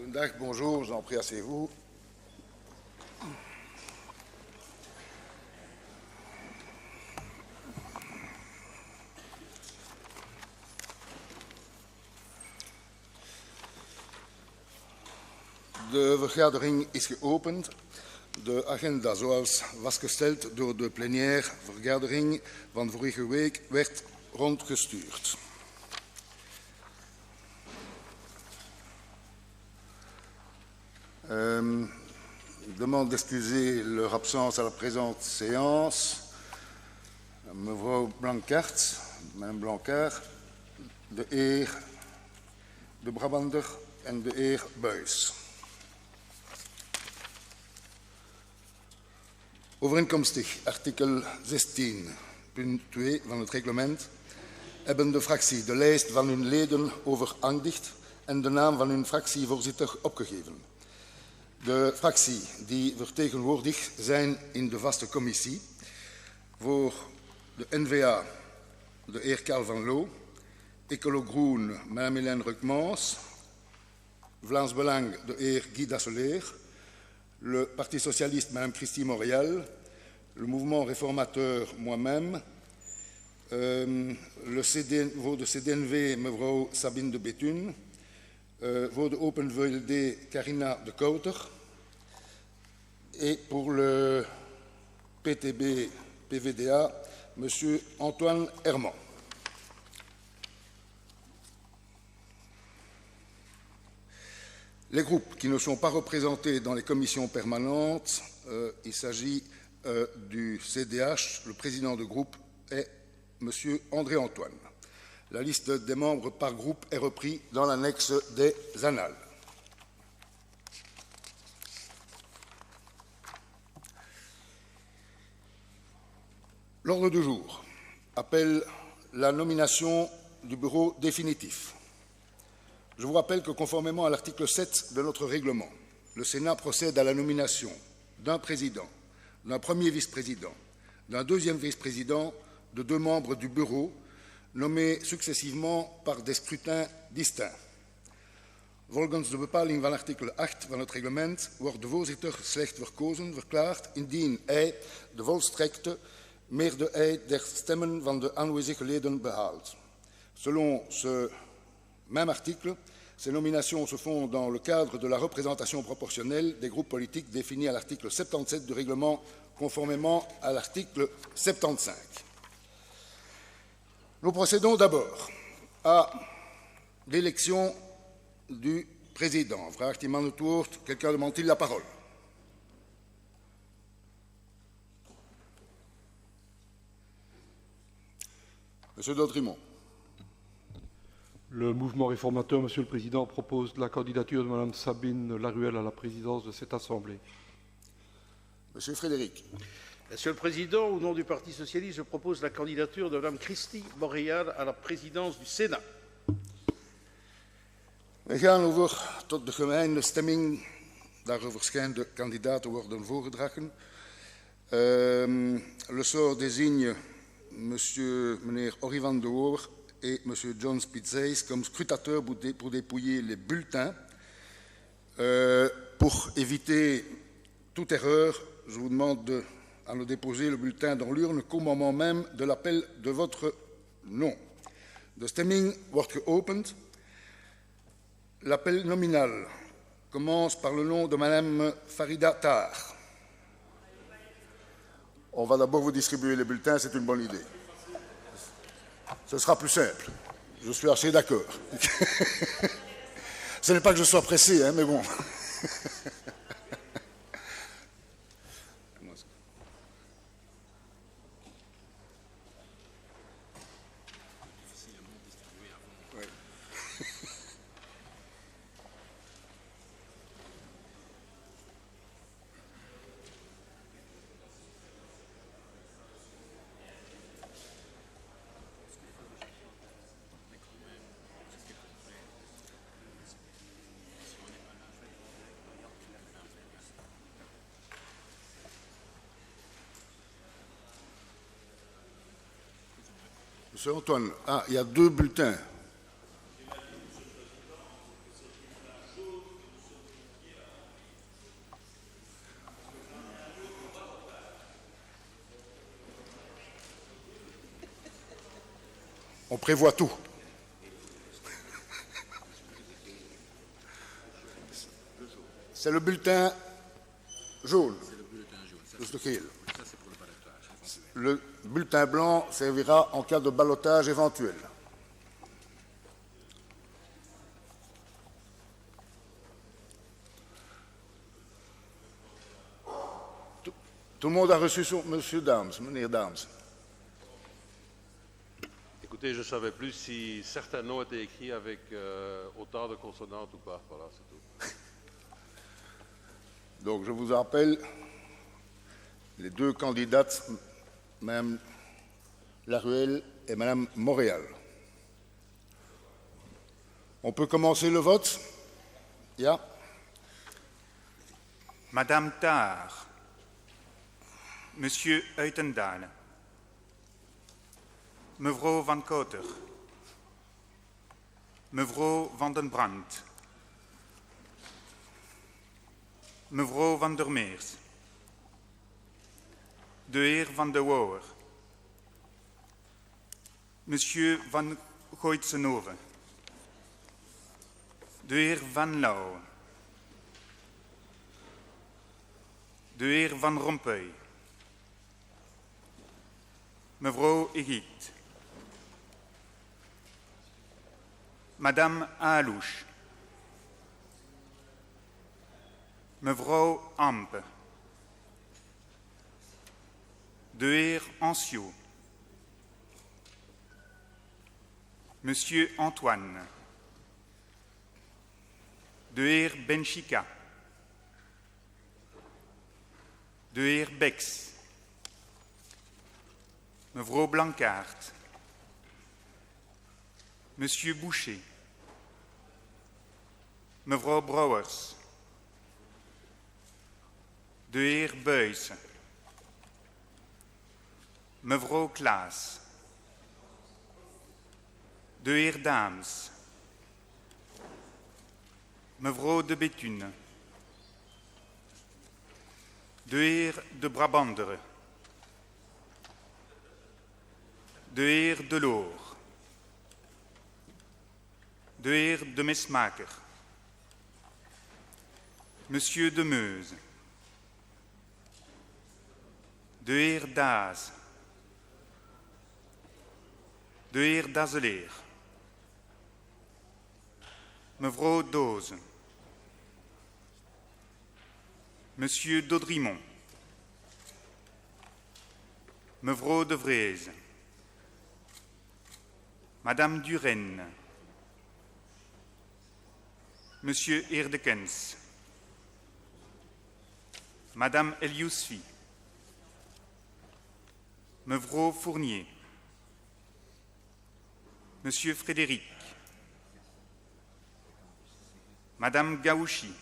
Goedendag, bonjour, j'en prie, asseyez-vous. De vergadering is geopend. De agenda zoals was gesteld door de plenaire vergadering van vorige week werd rondgestuurd. Demande d'excuser leur absence à la présente séance. Mevrouw Blankert, Madame Blankert, de heer De Brabander en de heer Buys. Overeenkomstig artikel 16.2 van het reglement hebben de fractie de lijst van hun leden overhandigd en de naam van hun fractievoorzitter opgegeven. De fractie die vertegenwoordigd zijn in de vaste commissie voor de N-VA de heer Karl van Loo, Ecolo Groen Madame Hélène Rukmans, Vlaams Belang de heer Guy Dassoler, le Parti socialiste Madame Christie Montréal, le mouvement réformateur moi-même, voor de CD&V mevrouw Sabine de Bethune, voor de Open VLD Carina de Kouter et pour le PTB-PVDA monsieur Antoine Herman. Les groupes qui ne sont pas représentés dans les commissions permanentes, il s'agit du CDH, le président de groupe est M. André Antoine. La liste des membres par groupe est reprise dans l'annexe des annales. L'ordre du jour appelle la nomination du bureau définitif. Je vous rappelle que conformément à l'article 7 de notre règlement, le Sénat procède à la nomination d'un président, d'un premier vice-président, d'un deuxième vice-président, de deux membres du bureau, nommés successivement par des scrutins distincts. Volgens de bepaling van artikel 8 van het reglement wordt de voorzitter slechts verklaard indien hij de volstrekte meerderheid der stemmen van de aanwezige leden behaalt. Selon ce même article, ces nominations se font dans le cadre de la représentation proportionnelle des groupes politiques définie à l'article 77 du règlement conformément à l'article 75. Nous procédons d'abord à l'élection du président. Vraagt iemand het woord? Quelqu'un demande-t-il la parole? Monsieur Daudremont. Le mouvement réformateur, Monsieur le Président, propose la candidature de Madame Sabine Laruelle à la présidence de cette Assemblée. Monsieur Frédéric. Monsieur le Président, au nom du Parti socialiste, je propose la candidature de Mme Christie Montréal à la présidence du Sénat. We gaan over tot de gewijde stemming. Daarover schijnt de kandidaten worden voorgedragen. Le sort désigne meneer Henri van de Oor et monsieur John Spitzeis comme scrutateurs pour dépouiller les bulletins. Pour éviter toute erreur, je vous demande à nous déposer le bulletin dans l'urne qu'au moment même de l'appel de votre nom. De stemming wordt geopend. L'appel nominal commence par le nom de Madame Farida Tar. On va d'abord vous distribuer les bulletins, c'est une bonne idée. Ce sera plus simple. Je suis assez d'accord. Ce n'est pas que je sois pressé, hein, mais bon. Monsieur Antoine, il y a deux bulletins. On prévoit tout. C'est le bulletin jaune. Le bulletin blanc servira en cas de ballotage éventuel. Tout le monde a reçu son... Monsieur Dames, meneer Dames. Écoutez, je ne savais plus si certains noms étaient écrits avec autant de consonantes ou pas. Voilà, c'est tout. Donc je vous rappelle les deux candidates, Mme Laruelle et Mme Montréal. On peut commencer le vote? Ja. Madame Taar, Monsieur Uitendaal, Mevrouw Van Koter, Mevrouw Van den Brandt, Mevrouw Van der Meers, de heer Van de Wouwer, Monsieur Van Goitsenhoven, de heer Van Loo, de heer Van Rompuy, mevrouw Higuit, Madame Alouche, mevrouw Ampe, de heer Anciot, Monsieur Antoine, de heer Benchica, de heer Bex, mevrouw Blankaert, Monsieur Boucher, mevrouw Brouwers, de heer Buijsen, mevrouw Klaas, de heer Daams, mevrouw de Bethune, de heer de Brabandere, de heer De Loor, de heer de Mesmaker, Monsieur de Meuse, de heer Daas, de heer Dazeleer, mevrouw Doze, Monsieur Daudrimont, mevrouw de Vreese, Madame Duren, Monsieur Eerdekens, Madame El Yousfi, mevrouw Fournier, Monsieur Frédéric, Madame Gaouchi,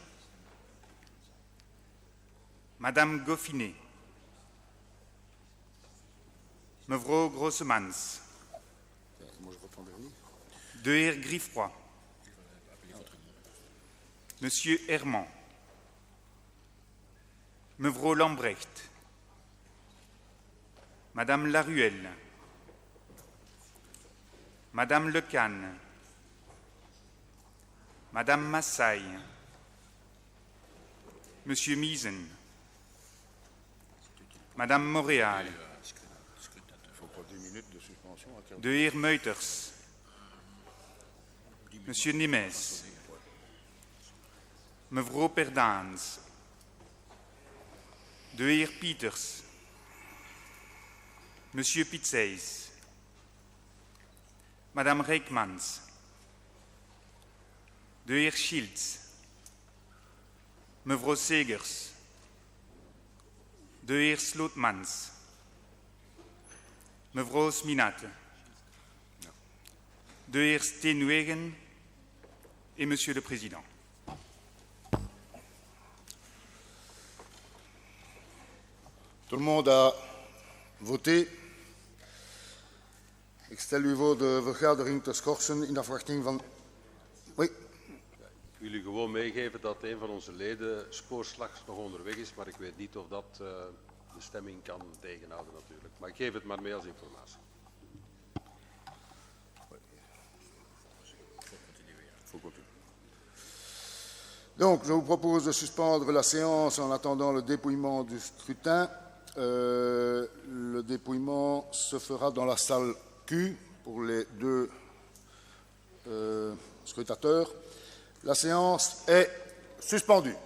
Madame Goffinet, mevrouw Grossemans, de heer Griffroy, Monsieur Herman, mevrouw Lambrecht, Madame Laruelle, Madame Lecanne, Madame Massaille, Monsieur Miesen, Madame Montréal, de heer Meuters, Monsieur Nemes, mevrouw Perdaans, de heer Pieters, Monsieur Pitseis, Madame Reikmans, de heer Schiltz, mevrouw Segers, de heer Slootmans, mevrouw Sminate, de heer Steenwegen et Monsieur le Président. Tout le monde a voté. Ik stel u voor de vergadering te schorsen in afwachting van... Oui. Ik wil u gewoon meegeven dat een van onze leden spoorslags nog onderweg is, maar ik weet niet of dat de stemming kan tegenhouden natuurlijk. Maar ik geef het maar mee als informatie. Donc, je vous propose de suspendre la séance en attendant le dépouillement du scrutin. Le dépouillement se fera dans la salle Q pour les deux scrutateurs. La séance est suspendue.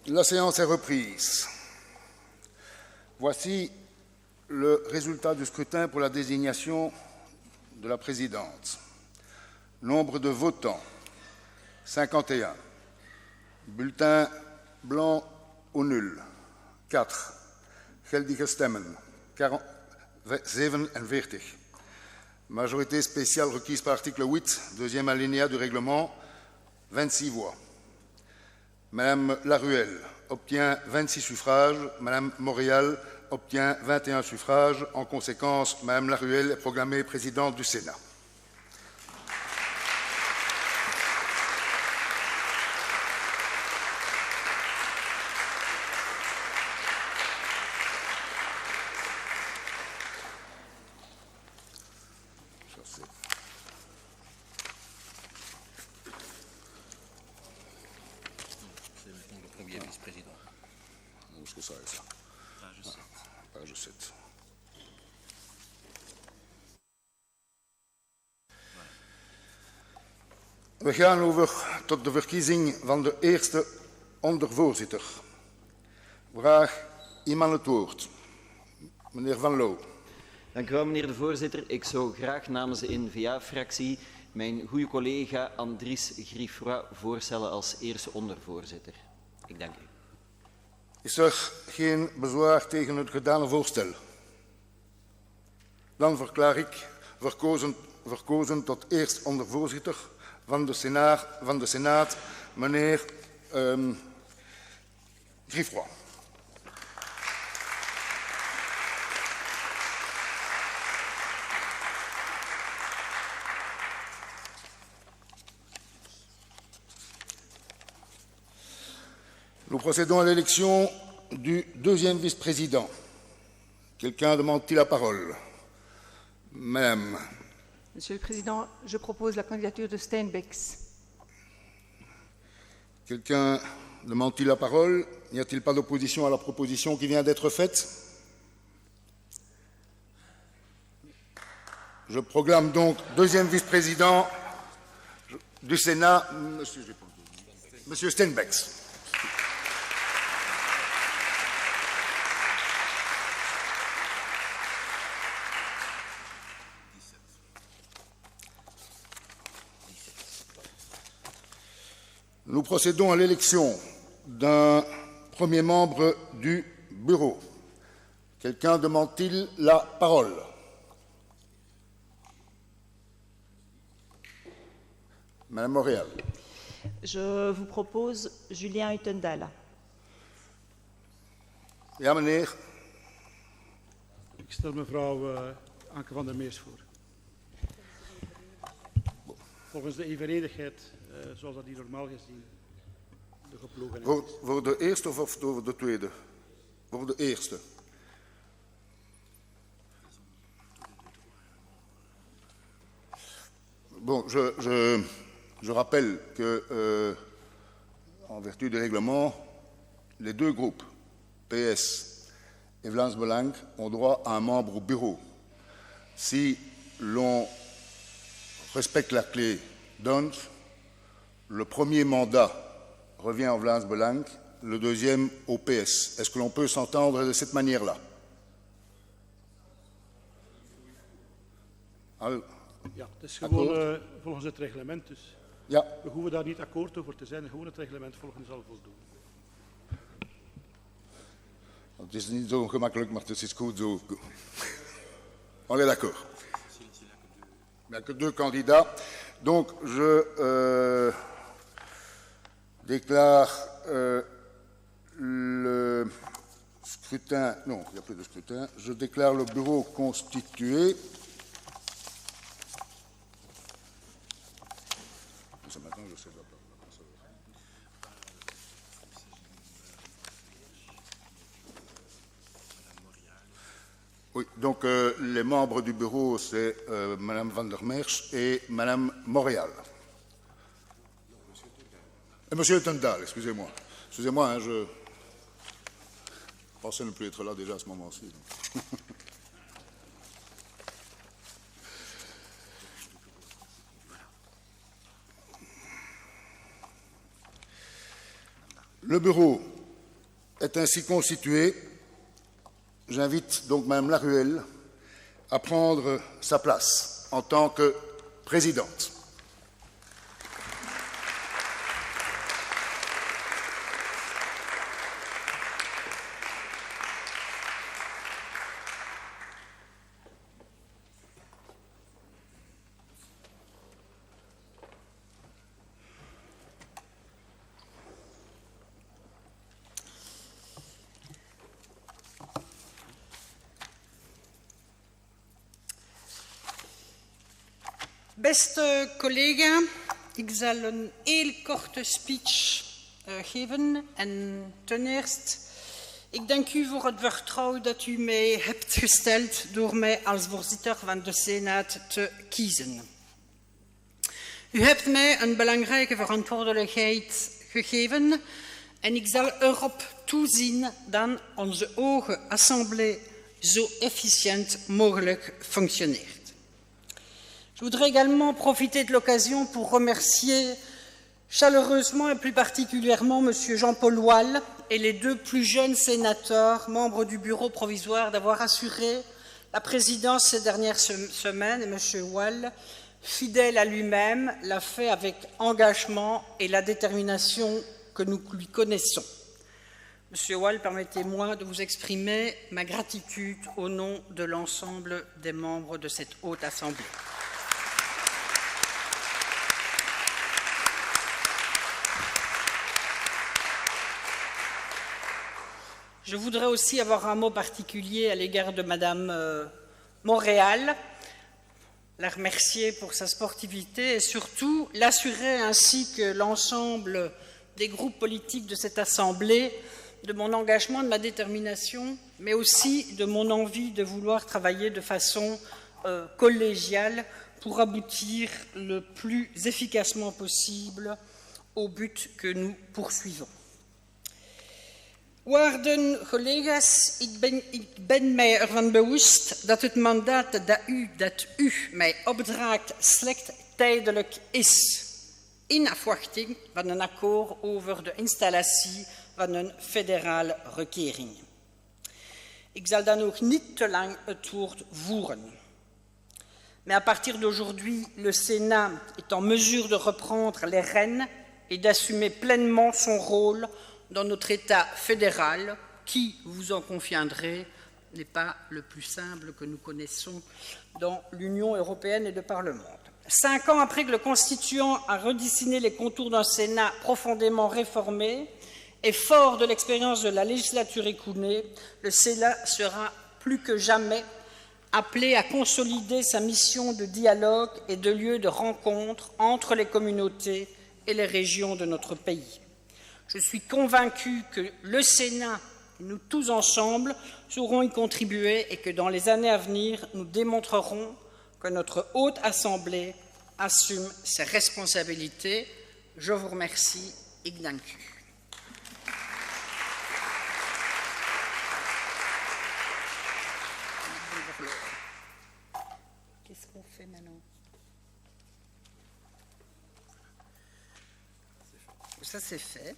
La séance est reprise. Voici le résultat du scrutin pour la désignation de la présidente. Nombre de votants, 51. Bulletins blancs ou nuls, 4. Geldige stemmen, 47. Majorité spéciale requise par article 8, deuxième alinéa du règlement, 26 voix. Madame Laruelle obtient 26 suffrages, Madame Montréal obtient 21 suffrages. En conséquence, Madame Laruelle est proclamée présidente du Sénat. Page 7. We gaan over tot de verkiezing van de eerste ondervoorzitter. Vraag iemand het woord. Meneer Van Loo. Dank u wel, meneer de voorzitter. Ik zou graag namens de N-VA-fractie mijn goede collega Andries Griffroy voorstellen als eerste ondervoorzitter. Ik dank u. Is er geen bezwaar tegen het gedane voorstel? Dan verklaar ik verkozen tot eerst ondervoorzitter van de Senaat, meneer Griffroy. Nous procédons à l'élection du deuxième vice-président. Quelqu'un demande-t-il la parole? Madame. Monsieur le Président, je propose la candidature de Steinbecks. Quelqu'un demande-t-il la parole? N'y a-t-il pas d'opposition à la proposition qui vient d'être faite? Je proclame donc deuxième vice-président du Sénat, Monsieur Steinbecks. Nous procédons à l'élection d'un premier membre du bureau. Quelqu'un demande-t-il la parole? Madame Montréal. Je vous propose Julien Uttendal. Ja, meneer. Ik stel mevrouw Anke van der Meers voor. Volgens de evenredigheid, zoals dat hier normaal gezien de geploegen is. Voor de eerste of voor de tweede? Voor de eerste. Bon, je rappelle que, en vertu du règlement, les deux groupes, PS et Vlaams Belang, ont droit à un membre au bureau. Si l'on respecte la clé d'Hondt, le premier mandat revient au Vlaams Belang, le deuxième au PS. Est-ce que l'on peut s'entendre de cette manière-là? Ja, het is gewoon volgens het reglement dus. Ja. We hoeven daar niet akkoord over te zijn, gewoon het reglement volgen zal voldoen. Het is niet zo gemakkelijk, maar het is goed zo. On est d'accord. Il n'y a que deux candidats. Donc, je déclare le scrutin. Non, il n'y a plus de scrutin. Je déclare le bureau constitué. Maintenant, je sais pas. Oui, donc les membres du bureau, c'est Madame Van der Merch et Madame Montréal. Et Monsieur Uttendal, excusez-moi. Excusez-moi, hein, je pensais ne plus être là déjà à ce moment-ci. Le bureau est ainsi constitué. J'invite donc Mme Laruelle à prendre sa place en tant que présidente. Beste collega, ik zal een heel korte speech geven. En ten eerste, ik dank u voor het vertrouwen dat u mij hebt gesteld door mij als voorzitter van de Senaat te kiezen. U hebt mij een belangrijke verantwoordelijkheid gegeven en ik zal erop toezien dat onze hoge assemblée zo efficiënt mogelijk functioneert. Je voudrais également profiter de l'occasion pour remercier chaleureusement et plus particulièrement M. Jean-Paul Wall et les deux plus jeunes sénateurs, membres du bureau provisoire, d'avoir assuré la présidence ces dernières semaines. Et M. Wall, fidèle à lui-même, l'a fait avec engagement et la détermination que nous lui connaissons. M. Wall, permettez-moi de vous exprimer ma gratitude au nom de l'ensemble des membres de cette haute assemblée. Je voudrais aussi avoir un mot particulier à l'égard de Madame Montréal, la remercier pour sa sportivité et surtout l'assurer ainsi que l'ensemble des groupes politiques de cette Assemblée de mon engagement, de ma détermination, mais aussi de mon envie de vouloir travailler de façon collégiale pour aboutir le plus efficacement possible au but que nous poursuivons. Waarde collega's, ik ben mij ervan bewust dat het mandaat dat u mij opdraagt slechts tijdelijk is, in afwachting van een akkoord over de installatie van een federale regering. Ik zal dan ook niet te lang het woord voeren. Mais à partir d'aujourd'hui, le Sénat est en mesure de reprendre les rênes et d'assumer pleinement son rôle dans notre État fédéral, qui, vous en conviendrez, n'est pas le plus simple que nous connaissons dans l'Union européenne et le Parlement. 5 ans après que le Constituant a redessiné les contours d'un Sénat profondément réformé et fort de l'expérience de la législature écoulée, le Sénat sera plus que jamais appelé à consolider sa mission de dialogue et de lieu de rencontre entre les communautés et les régions de notre pays. Je suis convaincu que le Sénat et nous tous ensemble saurons y contribuer et que dans les années à venir, nous démontrerons que notre Haute Assemblée assume ses responsabilités. Je vous remercie et dank u. Qu'est-ce qu'on fait maintenant? Ça c'est fait.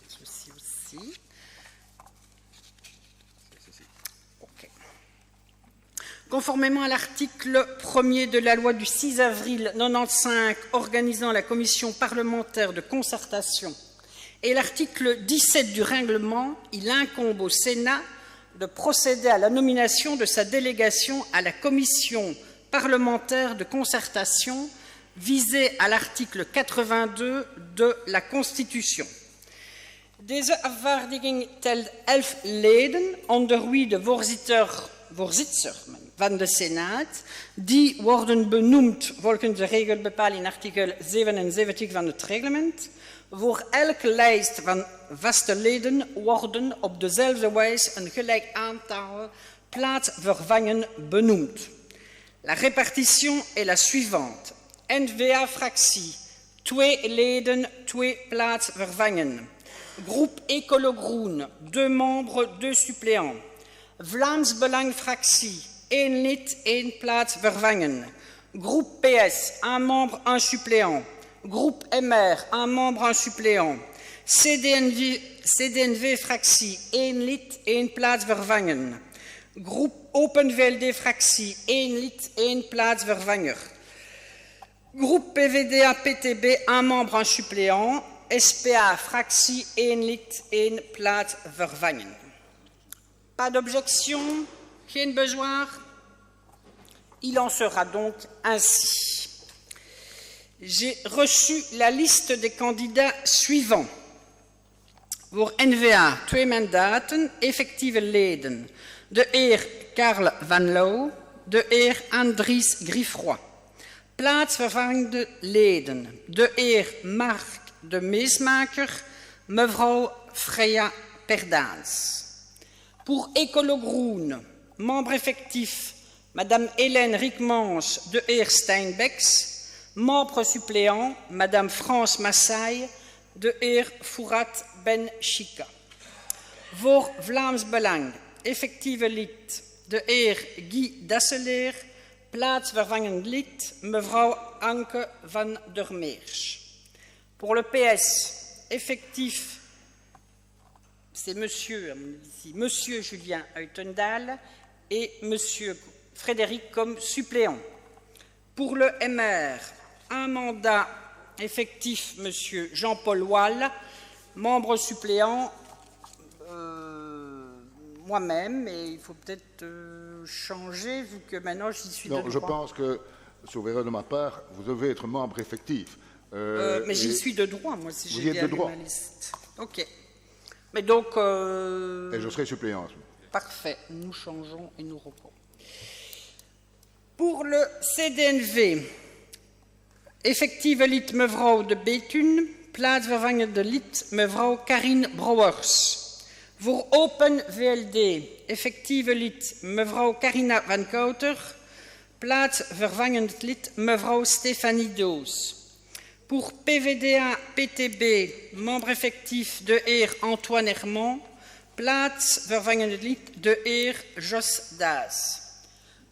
Ceci aussi. Okay. Conformément à l'article 1er de la loi du 6 avril 1995 organisant la commission parlementaire de concertation et l'article 17 du règlement, il incombe au Sénat de procéder à la nomination de sa délégation à la commission parlementaire de concertation visée à l'article 82 de la Constitution. Deze afvaardiging telt 11 leden, onder wie de voorzitter van de Senaat, die worden benoemd volgens de regelbepaling in artikel 77 van het reglement. Voor elke lijst van vaste leden worden op dezelfde wijze een gelijk aantal plaatsvervangers benoemd. La répartition est la suivante. N-VA-fractie, 2 leden, 2 plaatsvervangers. Groupe Écolo Groen, 2 membres, 2 suppléants. Vlaams Belang-fractie, 1 lid, 1 plaatsvervanger. Groupe PS, 1 membre, 1 suppléant. Groupe MR, 1 membre, 1 suppléant. CD&V-fractie 1 lid, 1 plaats vervangen. Groep Open VLD-fractie 1 lid, 1 plaats vervanger. Groep PVDA-PTB, 1 membre en suppléant. SPA-fractie 1 lid, 1 plaats vervangen. Pas d'objection, geen bezwaar. Il en sera donc ainsi. J'ai reçu la liste des candidats suivants. Voor N-VA 2 mandaten, effectieve leden. De heer Karl van Loo, de heer Andries Griffroy. Plaatsvervangende leden. De heer Mark de Meesmaker, mevrouw Freya Perdaans. Pour Écolo Groen, membre effectif, madame Hélène Rickmans, de heer Steinbecks. Membre suppléant, madame France Massaï, de heer Fourat Ben Chika. Voor Vlaams Belang, effectieve lid, de heer Guy Dasseleer, plaatsvervangend lid, mevrouw Anke van der Meers. Pour le PS, effectif, c'est monsieur Julien Uytendal et monsieur Frédéric comme suppléant. Pour le MR, un mandat effectif, monsieur Jean-Paul Wall, membre suppléant, moi-même, mais il faut peut-être changer, vu que maintenant j'y suis de droit. Je pense que, sauf erreur de ma part, vous devez être membre effectif. Mais j'y suis de droit, moi, si j'ai bien lu ma liste. OK. Mais donc... Et je serai suppléant. Parfait. Nous changeons et nous reprenons. Pour le CDNV, effectieve lid mevrouw de Betun, plaatsvervangende lid mevrouw Karin Brouwers. Voor Open VLD, effectieve lid mevrouw Carina van Kouter, plaatsvervangend lid mevrouw Stéphanie Doos. Pour PVDA-PTB, membre effectif de heer Antoine Hermand, plaatsvervangend lid de heer Jos Daas.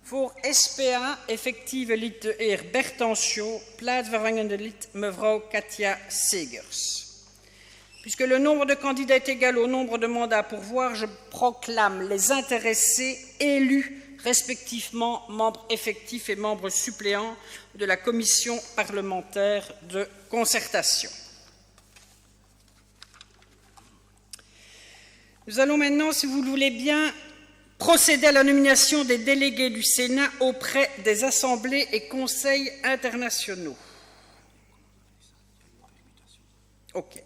Voor SPA, effectieve lid de heer Bertancio, plaatsvervangende lid mevrouw Katia Segers. Puisque le nombre de candidats est égal au nombre de mandats à pourvoir, je proclame les intéressés élus respectivement membres effectifs et membres suppléants de la commission parlementaire de concertation. Nous allons maintenant, si vous le voulez bien, procéder à la nomination des délégués du Sénat auprès des assemblées et conseils internationaux. OK.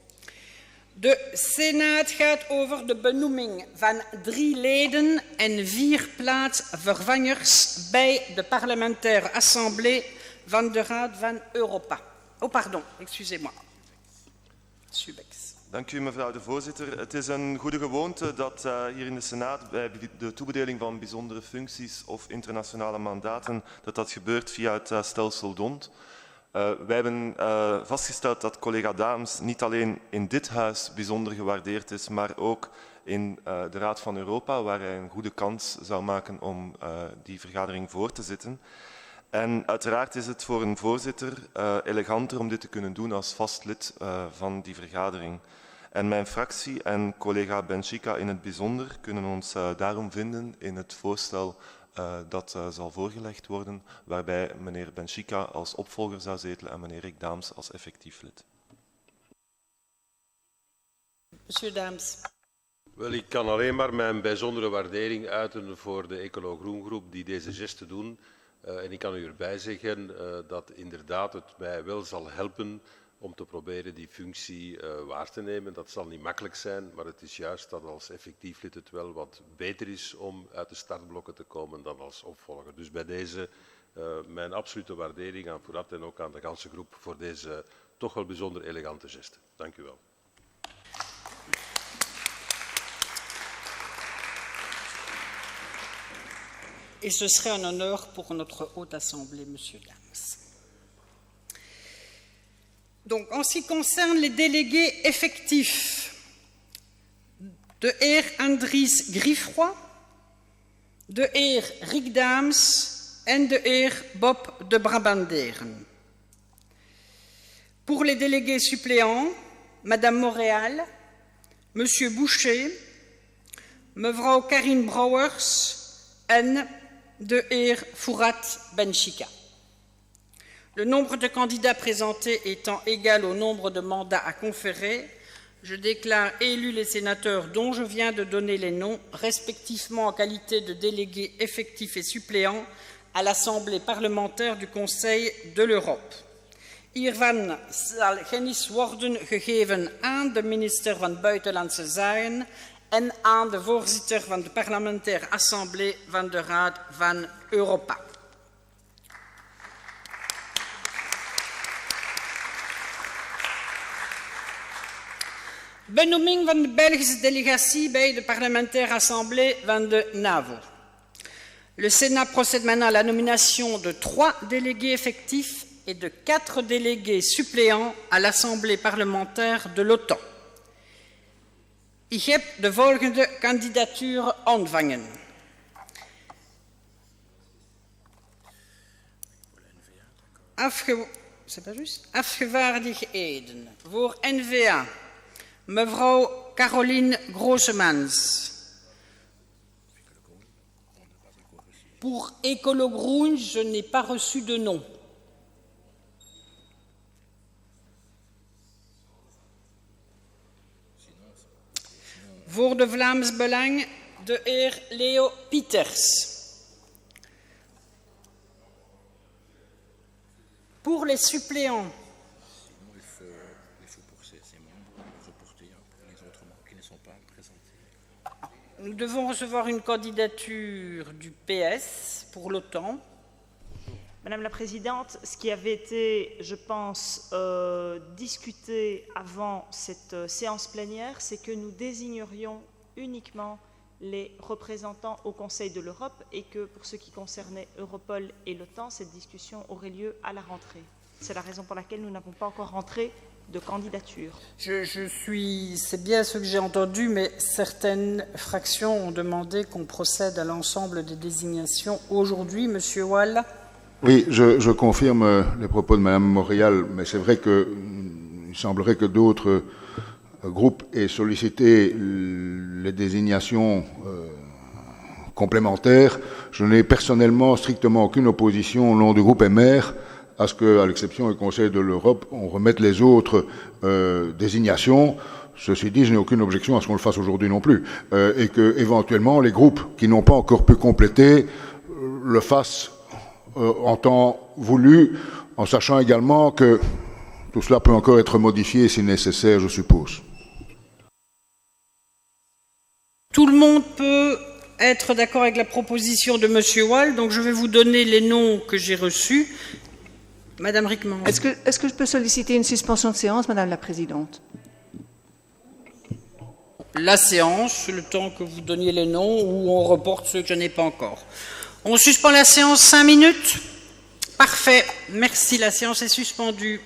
De Senaat gaat over de benoeming van 3 leden en 4 plaatsvervangers bij de parlementaire assemblée van de Raad van Europa. Oh, pardon, excusez-moi. Subex. Dank u, mevrouw de voorzitter. Het is een goede gewoonte dat hier in de Senaat bij de toebedeling van bijzondere functies of internationale mandaten, dat gebeurt via het stelsel DONT. Wij hebben vastgesteld dat collega Daems niet alleen in dit huis bijzonder gewaardeerd is, maar ook in de Raad van Europa, waar hij een goede kans zou maken om die vergadering voor te zitten. En uiteraard is het voor een voorzitter eleganter om dit te kunnen doen als vast lid van die vergadering. En mijn fractie en collega Benchika in het bijzonder kunnen ons daarom vinden in het voorstel dat zal voorgelegd worden, waarbij meneer Benchika als opvolger zou zetelen en meneer Rick Daems als effectief lid. Monsieur Daems. Wel, ik kan alleen maar mijn bijzondere waardering uiten voor de Ecolo Groen Groep die deze geste doen. En ik kan u erbij zeggen dat inderdaad het mij wel zal helpen om te proberen die functie waar te nemen. Dat zal niet makkelijk zijn, maar het is juist dat als effectief lid het wel wat beter is om uit de startblokken te komen dan als opvolger. Dus bij deze mijn absolute waardering aan Fourat en ook aan de ganse groep voor deze toch wel bijzonder elegante geste. Dank u wel. Et ce serait un honneur pour notre Haute Assemblée, Monsieur Daems. Donc, en ce qui concerne les délégués effectifs, de heer Andries Griffroy, de heer Rick Daems en de heer Bob de Brabanderen. Pour les délégués suppléants, Madame Montréal, Monsieur Boucher, mevrouw Karin Brouwers en de heer Fourat Benchika. Le nombre de candidats présentés étant égal au nombre de mandats à conférer, je déclare élus les sénateurs dont je viens de donner les noms, respectivement en qualité de délégués effectifs et suppléants à l'Assemblée parlementaire du Conseil de l'Europe. Hiervan zal kennis worden gegeven aan de minister van Buitenlandse Zaken en aan de voorzitter van de parlementaire assemblée van de Raad van Europa. Benoeming van de Belgische delegatie bij de parlementaire assemblée van de NAVO. Le Sénat procède maintenant à la nomination de 3 délégués effectifs et de 4 délégués suppléants à l'Assemblée parlementaire de l'OTAN. Ik heb de volgende kandidatuur ontvangen. Afgevaardigden voor N-VA, mevrouw Caroline Groosemans. Pour Écolo Groen, je n'ai pas reçu de nom. Voor de Vlaams Belang, de heer Leo Pieters. Pour les suppléants, nous devons recevoir une candidature du PS pour l'OTAN. Madame la Présidente, ce qui avait été, je pense, discuté avant cette séance plénière, c'est que nous désignerions uniquement les représentants au Conseil de l'Europe et que pour ce qui concernait Europol et l'OTAN, cette discussion aurait lieu à la rentrée. C'est la raison pour laquelle nous n'avons pas encore rentré de candidature. C'est bien ce que j'ai entendu, mais certaines fractions ont demandé qu'on procède à l'ensemble des désignations aujourd'hui. Monsieur Wall. Oui, je confirme les propos de Mme Montréal, mais c'est vrai qu'il semblerait que d'autres groupes aient sollicité les désignations complémentaires. Je n'ai personnellement strictement aucune opposition au nom du groupe MR à ce qu'à l'exception du Conseil de l'Europe, on remette les autres désignations. Ceci dit, je n'ai aucune objection à ce qu'on le fasse aujourd'hui non plus, et que éventuellement les groupes qui n'ont pas encore pu compléter le fassent en temps voulu, en sachant également que tout cela peut encore être modifié si nécessaire, je suppose. Tout le monde peut être d'accord avec la proposition de M. Wall, donc je vais vous donner les noms que j'ai reçus. Madame Rickman. Est-ce que je peux solliciter une suspension de séance, Madame la Présidente? La séance, le temps que vous donniez les noms, ou on reporte ceux que je n'ai pas encore. On suspend la séance 5 minutes. Parfait. Merci, la séance est suspendue.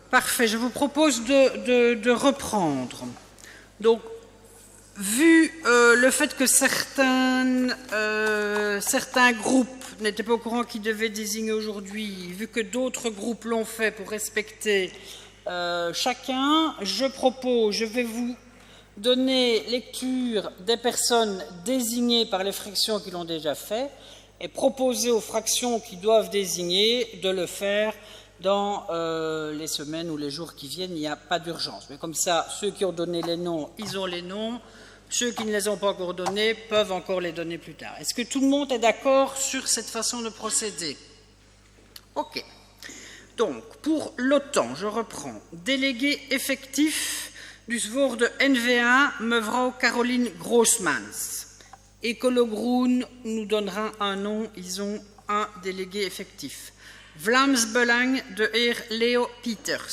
Parfait, je vous propose de reprendre. Donc, vu le fait que certains groupes n'étaient pas au courant qu'ils devaient désigner aujourd'hui, vu que d'autres groupes l'ont fait pour respecter chacun, je vais vous donner lecture des personnes désignées par les fractions qui l'ont déjà fait et proposer aux fractions qui doivent désigner de le faire dans les semaines ou les jours qui viennent. Il n'y a pas d'urgence. Mais comme ça, ceux qui ont donné les noms, ils ont les noms. Ceux qui ne les ont pas encore donnés peuvent encore les donner plus tard. Est-ce que tout le monde est d'accord sur cette façon de procéder? OK. Donc, pour l'OTAN, je reprends. Délégué effectif du SVOR de NVA, mevrouw Caroline Groosmans. Écolo Groen nous donnera un nom, ils ont un délégué effectif. Vlaams Belang de heer Leo Pieters.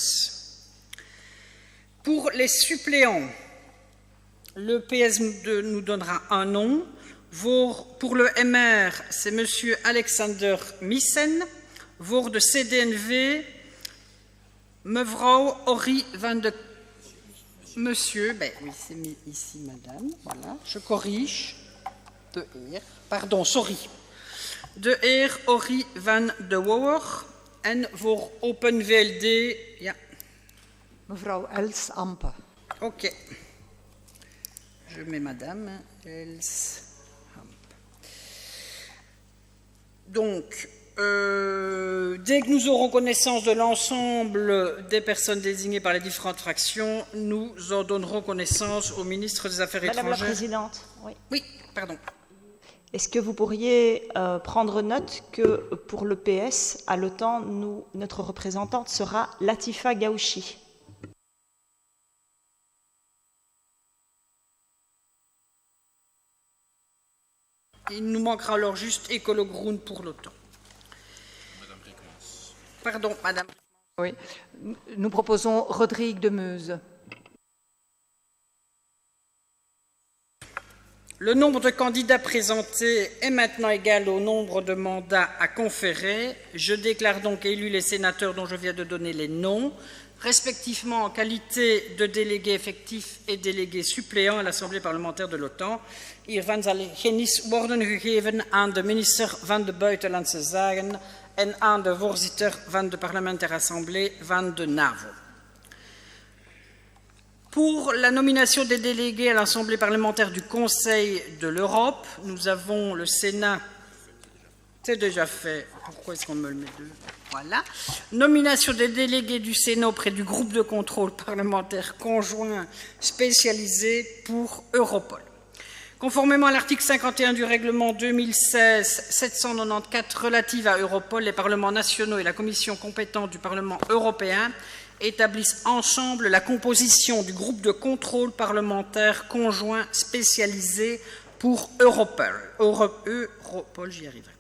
Pour les suppléants, le PS nous donnera un nom. Pour le MR, c'est M. Alexander Missen. Voor de CDNV, mevrouw Horry van de... Monsieur, ben oui, c'est mis ici, madame, voilà, je corrige. De heer, pardon, sorry. De heer Horry van de Wouwer. En voor Open VLD, ja. Mevrouw Els Ampe. OK. Je mets madame Els Ampe. Donc, dès que nous aurons connaissance de l'ensemble des personnes désignées par les différentes fractions, nous en donnerons connaissance au ministre des Affaires étrangères. Madame la Présidente, oui. Oui, pardon. Est-ce que vous pourriez prendre note que pour le PS, à l'OTAN, notre représentante sera Latifa Ghaouchi? Il nous manquera alors juste Écolo Groen pour l'OTAN. Pardon, madame. Oui. Nous proposons Rodrigue de Meuse. Le nombre de candidats présentés est maintenant égal au nombre de mandats à conférer. Je déclare donc élus les sénateurs dont je viens de donner les noms, respectivement en qualité de délégués effectifs et délégués suppléants à l'Assemblée parlementaire de l'OTAN. Hiervan zal kennis worden gegeven aan de minister van de Buitenlandse Zaken en aan de voorzitter van de parlementaire assemblée van de NAVO. Pour la nomination des délégués à l'Assemblée parlementaire du Conseil de l'Europe, nous avons le Sénat. C'est déjà fait. Pourquoi est-ce qu'on me le met deux? Voilà. Nomination des délégués du Sénat auprès du groupe de contrôle parlementaire conjoint spécialisé pour Europol. Conformément à l'article 51 du règlement 2016-794 relative à Europol, les parlements nationaux et la commission compétente du Parlement européen établissent ensemble la composition du groupe de contrôle parlementaire conjoint spécialisé pour Europol. Europol, j'y arriverai.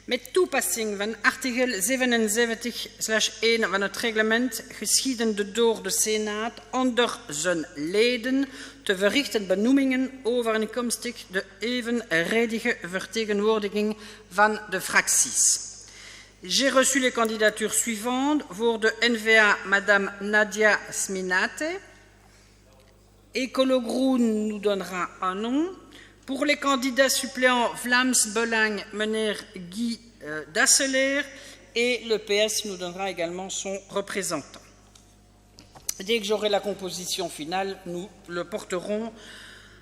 Met toepassing van artikel 77/1 van het reglement geschieden door de Senaat onder zijn leden te verrichten benoemingen overeenkomstig de evenredige vertegenwoordiging van de fracties. J'ai reçu les candidatures suivantes. Voor de NVA, Madame Nadia Sminate. Écolo Groen nous donnera un nom. Pour les candidats suppléants, Vlaams Belang, meneer Guy Dasseler, et le PS nous donnera également son représentant. Dès que j'aurai la composition finale, nous le porterons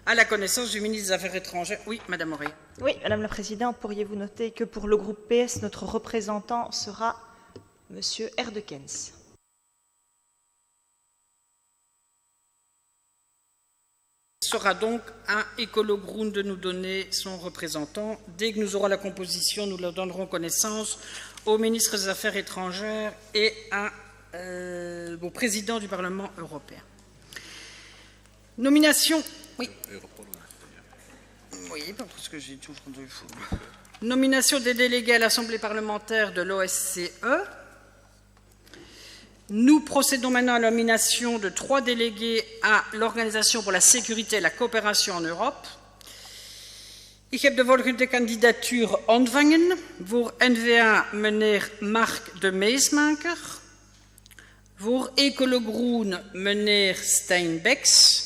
à la connaissance du ministre des Affaires étrangères. Oui, Madame Auré. Oui, Madame la Présidente, pourriez-vous noter que pour le groupe PS, notre représentant sera Monsieur Erdekens. Il sera donc à Écolo Groen de nous donner son représentant. Dès que nous aurons la composition, nous leur donnerons connaissance au ministre des Affaires étrangères et au président du Parlement européen. Nomination. Oui. Oui, parce que j'ai toujours deux fois. Nomination des délégués à l'Assemblée parlementaire de l'OSCE. Nous procédons maintenant à la nomination de 3 délégués à l'Organisation pour la sécurité et la coopération en Europe. Ik heb de volgende kandidatuur ontvangen. Voor NVA meneer Mark de Meesmaker. Voor Ecolo Groen meneer Steinbecks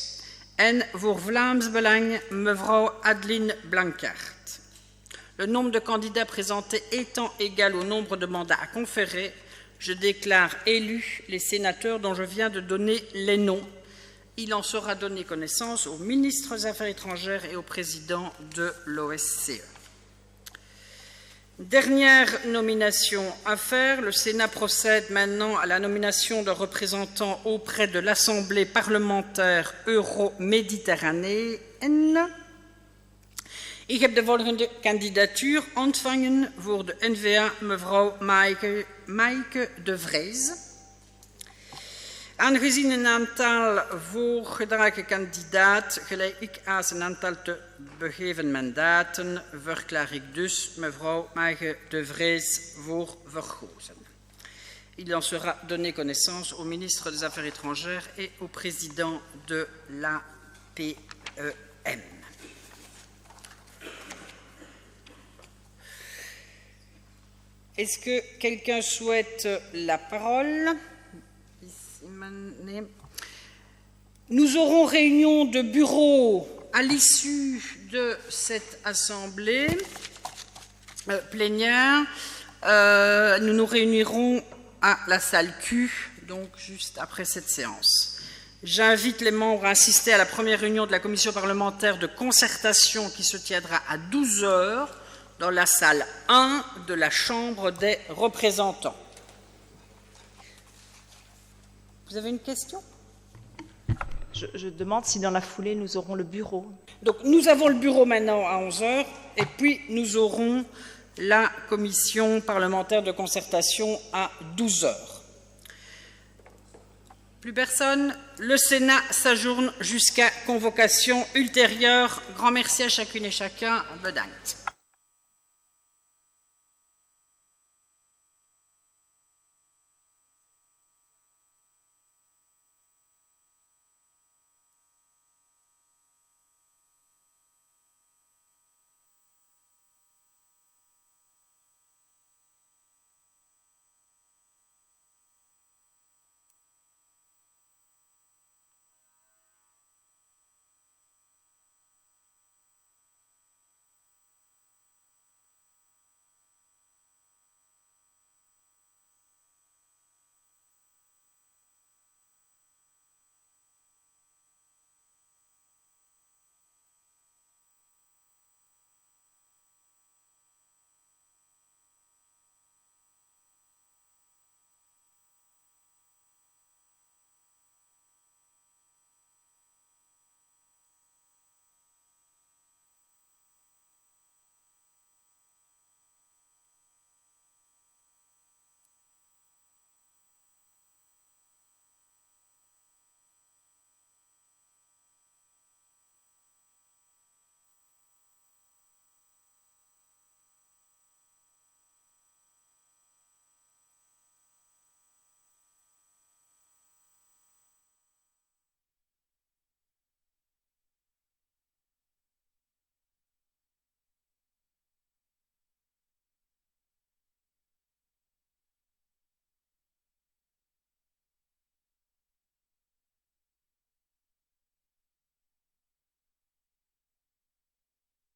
en voor Vlaams Belang mevrouw Adeline Blanquart. Le nombre de candidats présentés étant égal au nombre de mandats à conférer, je déclare élus les sénateurs dont je viens de donner les noms. Il en sera donné connaissance au ministre des Affaires étrangères et au président de l'OSCE. Dernière nomination à faire, le Sénat procède maintenant à la nomination de représentants auprès de l'Assemblée parlementaire euro-méditerranéenne. Ik heb de volgende kandidatuur ontvangen voor de N-VA mevrouw Maaike de Vries. Aangezien een aantal voorgedragen kandidaat gelijk aan een aantal te begeven mandaten, verklaar ik dus mevrouw Maaike de Vries voor verkozen. Il en sera donné connaissance au ministre des Affaires étrangères et au président de l'APEM. Est-ce que quelqu'un souhaite la parole? Nous aurons réunion de bureau à l'issue de cette assemblée plénière. Nous nous réunirons à la salle Q, donc juste après cette séance. J'invite les membres à assister à la première réunion de la commission parlementaire de concertation qui se tiendra à 12 h dans la salle 1 de la Chambre des représentants. Vous avez une question? Je demande si dans la foulée nous aurons le bureau. Donc nous avons le bureau maintenant à 11 h et puis nous aurons la commission parlementaire de concertation à 12 h. Plus personne? Le Sénat s'ajourne jusqu'à convocation ultérieure. Grand merci à chacune et chacun. Bedankt.